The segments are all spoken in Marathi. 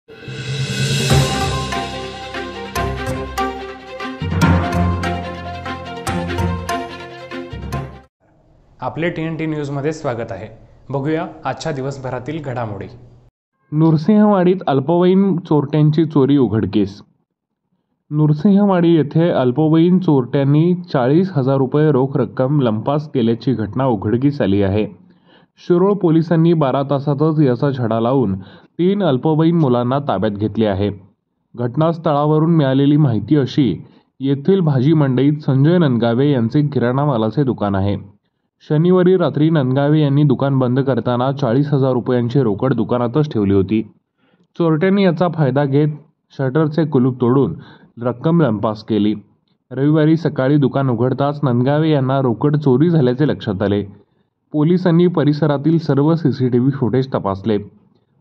आपले TNT न्यूजमध्ये स्वागत आहे। बघूया आजच्या दिवसभरातील घडामोडी। नृसिंहवाडीत अल्पवयीन चोरट्यांची चोरी उघडकीस। नृसिंहवाडी येथे अल्पवयीन चोरट्यांनी 40,000 रुपये रोख रक्कम लंपास केल्याची घटना उघडकीस आली आहे। शिरोळ पोलिसांनी 12 तासातच याचा छडा लावून 3 अल्पवयीन मुलांना ताब्यात घेतले आहे। घटनास्थळावरून मिळालेली माहिती अशी, येथील भाजी मंडईत संजय नंदगावे यांचे किराणा मालाचे दुकान आहे। शनिवारी रात्री नंदगावे यांनी दुकान बंद करताना 40,000 रुपयांची रोकड दुकानातच ठेवली होती। चोरट्यांनी याचा फायदा घेत शटरचे कुलूप तोडून रक्कम लंपास केली। रविवारी सकाळी दुकान उघडताच नंदगावे यांना रोकड चोरी झाल्याचे लक्षात आले। पोलिसांनी परिसरातील सर्व CCTV फुटेज तपासले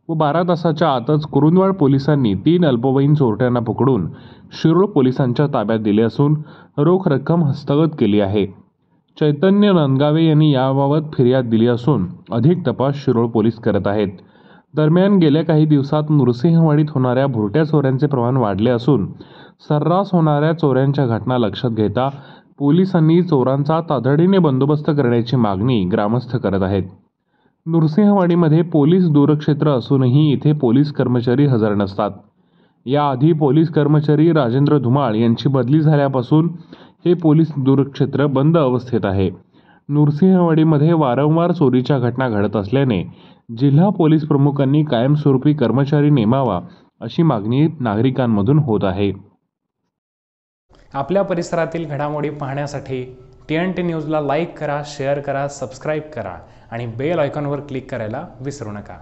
व 12 तासाच्या आतच कुरुंदवाड पोलिसांनी 3 अल्पवयीन चोरट्यांना पकडून शिरोळ पोलिसांच्या ताब्यात दिले असून रोख रक्कम हस्तगत केली आहे। चैतन्य नंदगावे यांनी याबाबत फिर्याद दिली असून अधिक तपास शिरोळ पोलीस करत आहेत। दरम्यान गेल्या काही दिवसात नृसिंहवाडीत होणाऱ्या भुरट्या चोऱ्यांचे प्रमाण वाढले असून सर्रास होणाऱ्या चोऱ्यांच्या घटना लक्षात घेता पोलिसांनी चोरांचा तातडीने बंदोबस्त करण्याची मागणी ग्रामस्थ करत आहेत। नृसिंहवाडीमध्ये पोलीस दूरक्षेत्र असूनही इथे पोलीस कर्मचारी हजर नसतात। याआधी पोलीस कर्मचारी राजेंद्र धुमाळ यांची बदली झाल्यापासून हे पोलीस दूरक्षेत्र बंद अवस्थेत आहे। नृसिंहवाडीमध्ये वारंवार चोरीच्या घटना घडत असल्याने जिल्हा पोलीस प्रमुखांनी कायमस्वरूपी कर्मचारी नेमावा अशी मागणी नागरिकांमधून होत आहे। आपल्या परिसरातील घडामोडी पाहण्यासाठी TNT न्यूजला लाईक करा, शेअर करा, सबस्क्राईब करा आणि बेल आयकॉनवर क्लिक करायला विसरू नका।